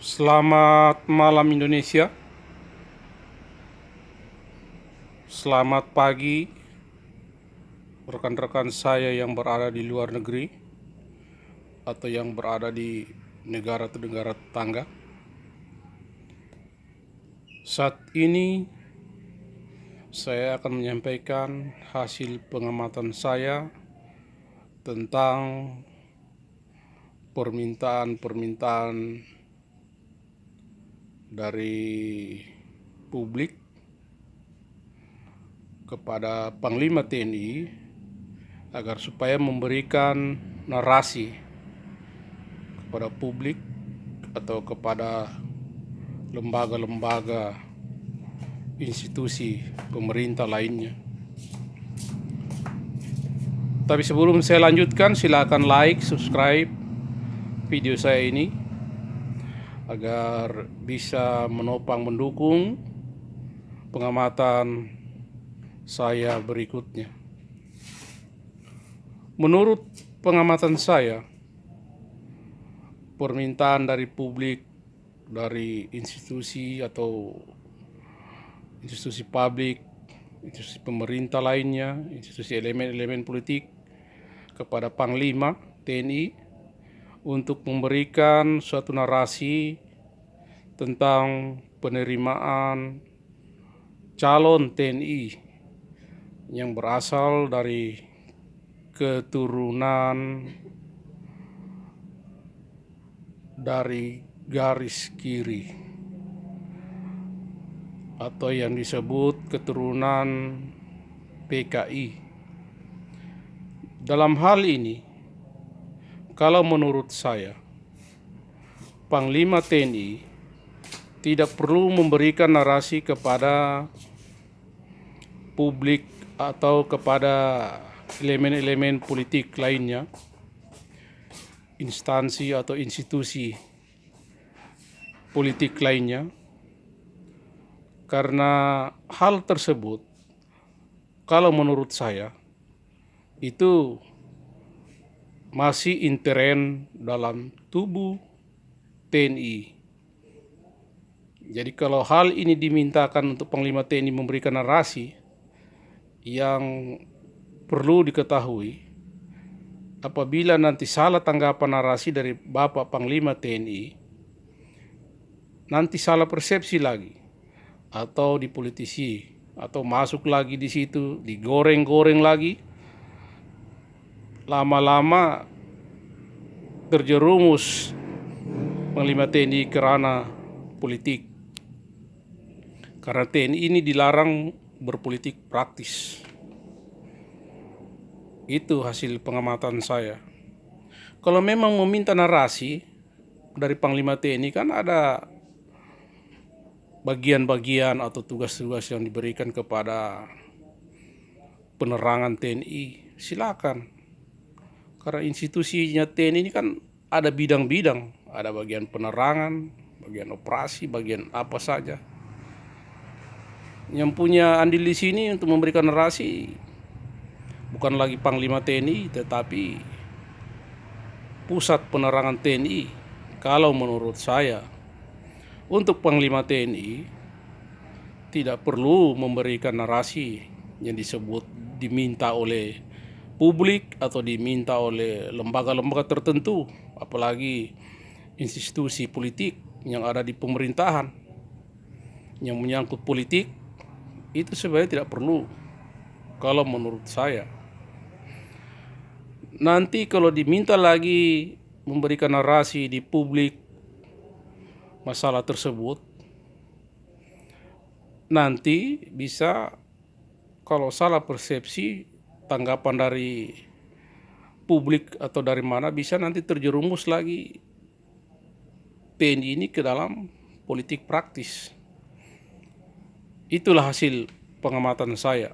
Selamat malam Indonesia, selamat pagi rekan-rekan saya yang berada di luar negeri atau yang berada di negara atau negara tetangga. Saat ini saya akan menyampaikan hasil pengamatan saya tentang permintaan-permintaan dari publik kepada Panglima TNI agar supaya memberikan narasi kepada publik atau kepada lembaga-lembaga institusi pemerintah lainnya. Tapi sebelum saya lanjutkan, silakan like, subscribe video saya ini agar bisa menopang mendukung pengamatan saya berikutnya. Menurut pengamatan saya, permintaan dari publik, dari institusi atau institusi publik, institusi pemerintah lainnya, institusi elemen-elemen politik kepada Panglima TNI untuk memberikan suatu narasi tentang penerimaan calon TNI yang berasal dari keturunan dari garis kiri atau yang disebut keturunan PKI. Dalam hal ini, kalau menurut saya, Panglima TNI tidak perlu memberikan narasi kepada publik atau kepada elemen-elemen politik lainnya, instansi atau institusi politik lainnya, karena hal tersebut, kalau menurut saya, itu masih intern dalam tubuh TNI. Jadi kalau hal ini dimintakan untuk Panglima TNI memberikan narasi, yang perlu diketahui, apabila nanti salah tanggapan narasi dari Bapak Panglima TNI, nanti salah persepsi lagi, atau dipolitisi, atau masuk lagi di situ, digoreng-goreng lagi, lama-lama terjerumus Panglima TNI ke ranah politik. Karena TNI ini dilarang berpolitik praktis. Itu hasil pengamatan saya. Kalau memang meminta narasi dari Panglima TNI, kan ada bagian-bagian atau tugas-tugas yang diberikan kepada penerangan TNI. Silakan. Karena institusinya TNI ini kan ada bidang-bidang, ada bagian penerangan, bagian operasi, bagian apa saja. Yang punya andil di sini untuk memberikan narasi bukan lagi Panglima TNI, tetapi pusat penerangan TNI. Kalau menurut saya, untuk Panglima TNI tidak perlu memberikan narasi yang disebut diminta oleh publik atau diminta oleh lembaga-lembaga tertentu, apalagi institusi politik yang ada di pemerintahan yang menyangkut politik. Itu sebenarnya tidak perlu kalau menurut saya. Nanti kalau diminta lagi memberikan narasi di publik masalah tersebut, nanti bisa, kalau salah persepsi tanggapan dari publik atau dari mana, bisa nanti terjerumus lagi TNI ini ke dalam politik praktis. Itulah hasil pengamatan saya.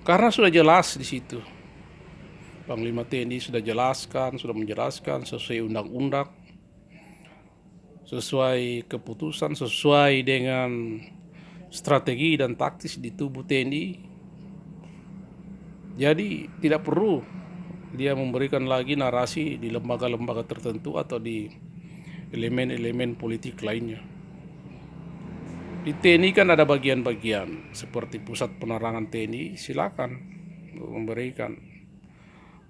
Karena sudah jelas di situ. Panglima TNI sudah menjelaskan sesuai undang-undang, sesuai keputusan, sesuai dengan strategi dan taktis di tubuh TNI. Jadi tidak perlu dia memberikan lagi narasi di lembaga-lembaga tertentu atau di elemen-elemen politik lainnya. Di TNI kan ada bagian-bagian seperti pusat penerangan TNI, silakan memberikan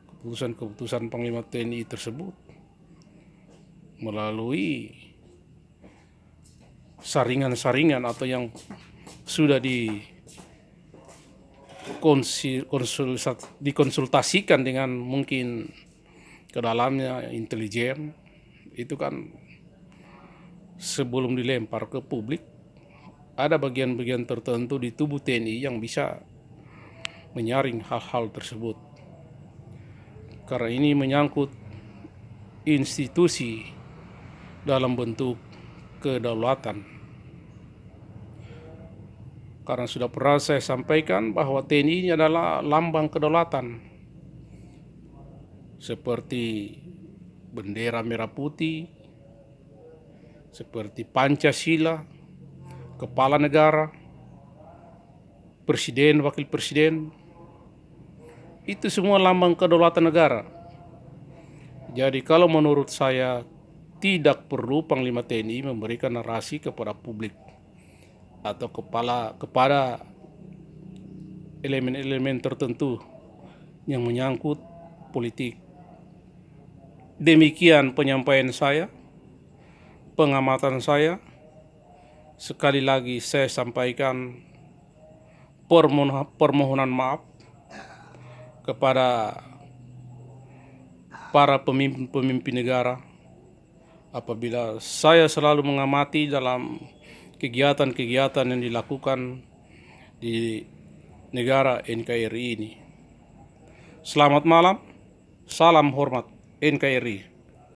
keputusan-keputusan Panglima TNI tersebut melalui saringan-saringan atau yang sudah dikonsultasikan dengan mungkin ke dalamnya intelijen. Itu kan sebelum dilempar ke publik, ada bagian-bagian tertentu di tubuh TNI yang bisa menyaring hal-hal tersebut. Karena ini menyangkut institusi dalam bentuk kedaulatan. Karena sudah pernah saya sampaikan bahwa TNI ini adalah lambang kedaulatan. Seperti bendera merah putih, seperti Pancasila, kepala negara, presiden, wakil presiden, itu semua lambang kedaulatan negara. Jadi kalau menurut saya tidak perlu Panglima TNI memberikan narasi kepada publik atau kepada elemen-elemen tertentu yang menyangkut politik. Demikian penyampaian saya, pengamatan saya. Sekali lagi saya sampaikan permohonan maaf kepada para pemimpin negara apabila saya selalu mengamati dalam kegiatan-kegiatan yang dilakukan di negara NKRI ini. Selamat malam, salam hormat NKRI.